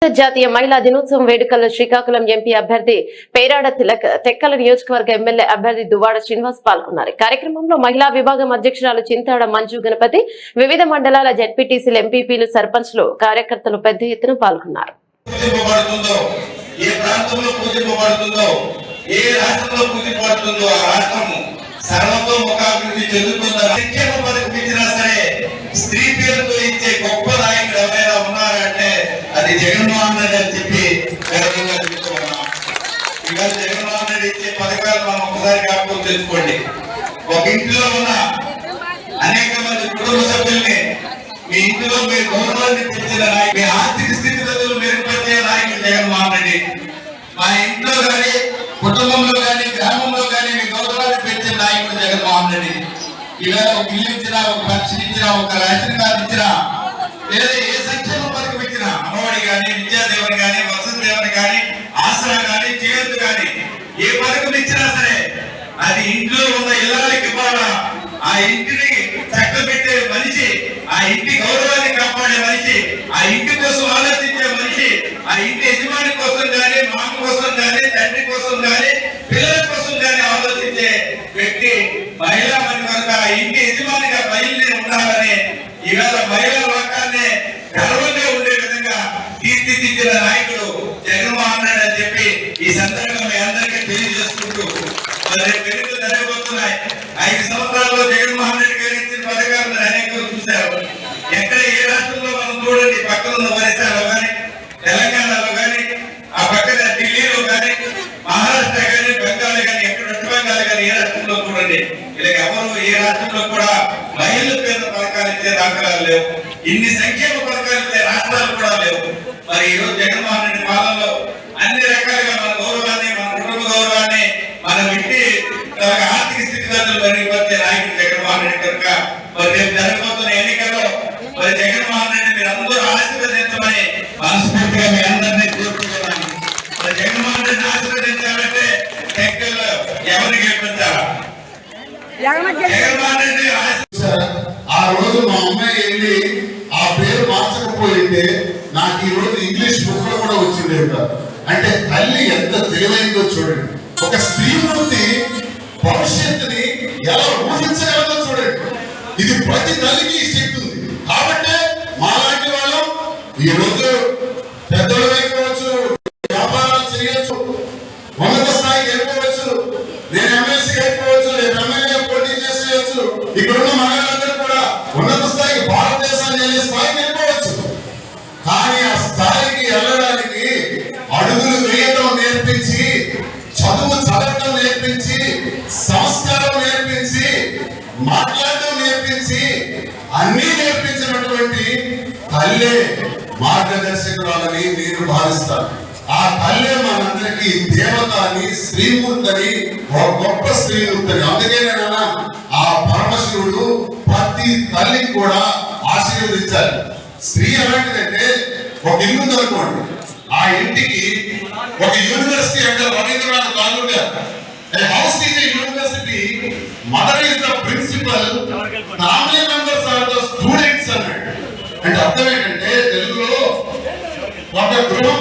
జాతీయ మహిళా దినోత్సవం వేడుకల్లో శ్రీకాకుళం ఎంపీ అభ్యర్థి పేరాడ తిలక్, తెక్కల నియోజకవర్గ ఎమ్మెల్యే అభ్యర్థి దువ్వాడ శ్రీనివాస్ పాల్గొన్నారు. కార్యక్రమంలో మహిళా విభాగం అధ్యక్షురాలు చింతాడ మంజు గణపతి, వివిధ మండలాల జెడ్పీటీసీలు, ఎంపీపీలు, సర్పంచ్లు, కార్యకర్తలు పెద్ద ఎత్తున పాల్గొన్నారు. స్త్రీ పేరుతో ఇచ్చే గొప్ప నాయకుడు ఎవరైనా ఉన్నారంటే అది జగన్మోహన్ రెడ్డి అని చెప్పి గర్వంగా చెప్తున్నాం. ఇవాళ జగన్మోహన్ రెడ్డి ఇచ్చే పథకాలు మనం ఒకసారి జ్ఞాపకం తెచ్చుకోండి. ఒక ఇంట్లో ఉన్న అనేక మంది కుటుంబ సభ్యుల్ని మీ ఇంట్లో మీ గౌరవాన్ని పెంచిన నాయకుడు, మీ ఆర్థిక స్థితిగతులు మెరుగుపరిచే నాయకుడు జగన్మోహన్ రెడ్డి. మా ఇంట్లో కానీ, కుటుంబంలో కానీ, గ్రామంలో కానీ మీ గౌరవాన్ని పెంచిన నాయకుడు జగన్మోహన్ రెడ్డి. ఇవాళ ఒక ఇల్లు ఇచ్చినా, ఒక పెన్షన్ ఇచ్చినా, ఒక రేషన్ కార్డు ఇచ్చినా, లేదా ఏ సంక్షేమ పథకం ఇచ్చినా, అమ్మఒడి కానీ, విద్యాదేవని కానీ, వసతి దేవని కానీ, ఆసరా కానీ, చేయూత కానీ, ఏ పథకం ఇచ్చినా సరే అది ఇంట్లో ఉన్న ఇళ్ళకి ఇవ్వాలా. ఆ ఇంటిని చక్కబెట్టే మనిషి, ఆ ఇంటి గౌరవాన్ని కాపాడే మనిషి, ఆ ఇంటి కోసం ఆలోచించే మనిషి, ఆ ఇంటి యజమాని కోసం కానీ, మామ కోసం కానీ, తండ్రి కోసం కానీ, పిల్లల కోసం కానీ ఆలోచించే వ్యక్తి మహిళా మరి కనుక ఆ ఇంటి యజమానిగా బయలుదేరి ఉండాలని ఈవేళ మహిళా లోకాన్ని గర్వంగా ఉండే విధంగా తీర్చిదిద్దిన నాయకుడు జగన్మోహన్ రెడ్డి అని చెప్పి ఈ సందర్భంగా మీ అందరికీ తెలియజేసుకుంటూ మరి పెరుగుతూ జరగబోతున్నాయి. 5 సంవత్సరాల్లో జగన్మోహన్ రెడ్డి గారు ఇచ్చిన పథకాలను అనేకలు చూశారు. ఎక్కడ ఏ రాష్ట్రంలో మనం చూడండి, పక్కన ఉన్న ఒరిస్సాలో కానీ, తెలంగాణలో కానీ, ఆ పక్కన ఢిల్లీలో కానీ, మహారాష్ట్ర కానీ, బెంగాల్ కానీ, ఎక్కడ వెస్ట్ బెంగాల్ కానీ ఏ రాష్ట్రంలో చూడండి ఇలా ఎవరు ఏ రాష్ట్రంలో కూడా మహిళల పేద పథకాలు ఇచ్చే దాఖలాలు లేవు. ఇన్ని సంక్షేమ పథకాలు ఇచ్చే రాష్ట్రాలు కూడా లేవు. మరి ఈ రోజు జగన్మోహన్ రెడ్డి పాలనలో అన్ని రకాలుగా మన గౌరవాన్ని, మన కుటుంబ గౌరవాన్ని, మన ఇంటి ఆర్థిక స్థితిగతులు మెరుగుపరిచే నాయకుడు జగన్మోహన్ రెడ్డి కనుక మరి రేపు జరగబోతున్న ఎన్నికల్లో మరి జగన్మోహన్ రెడ్డి మీరు అందరూ ఆశీర్వదించమని మనస్ఫూర్తిగా మీ అందరినీ కోరుకుంటున్నాను. మరి జగన్మోహన్ రెడ్డిని ఆశీర్వదించాలంటే టెక్కల్లో ఎవరిని గెలిపించాలా? ఆ రోజు మా అమ్మాయి వెళ్ళి ఆ పేరు మార్చకపోయింటే నాకు ఈ రోజు ఇంగ్లీష్ బుక్ లో కూడా వచ్చింది. అంటే తల్లి ఎంత తెలివైందో చూడండి. ఒక స్త్రీమూర్తి భవిష్యత్తుని ఎలా ఊహించగలదో చూడండి. ఇది ప్రతి తల్లికి శక్తి ఉంది. కాబట్టి మాలాంటి వాళ్ళు ఈ రోజు పెద్దలు అయిపోవచ్చు, వ్యాపారాలు చేయవచ్చు, ఉన్నత స్థాయికి వెళ్ళిపోవచ్చు, నేను ఎమ్మెల్సీకి వెళ్ళిపోవచ్చు, నేను ఎమ్మెల్యేగా పోటీ చేసేయచ్చు. ఇక్కడున్న మహిళలందరూ కూడా ఉన్నత స్థాయికి, భారతదేశాన్ని వెళ్ళే స్థాయికి వెళ్ళిపోవచ్చు. కానీ ఆ స్థాయికి వెళ్ళడానికి అడుగులు వేయడం నేర్పించి, చదువు చదవడం నేర్పించి, సంస్కారం నేర్పించి, మాట్లాడడం నేర్పించి, అన్ని నేర్పించినటువంటి తల్లే మార్గదర్శకురాలని నేను భావిస్తాను. ఆ తల్లే మనందరికీ దేవత అని, శ్రీమూర్తి అని, ఒక గొప్ప శ్రీమూర్తి అని. అందుకే నేను ఆ పరమశివుడు ప్రతి తల్లికి కూడా ఆశీర్వదించాలి. స్త్రీ ఎలాంటిదంటే ఒక ఇల్లు ఉందనుకోండి, ఆ ఇంటికి ఒక యూనివర్సిటీ అంటే రవీంద్రనాథ్ ఠాగూర్ గారు house is a university, mother is the principal, family members are the students అన్నాడు. అంటే అర్థం ఏంటంటే తెలుగులో ఒక గృహం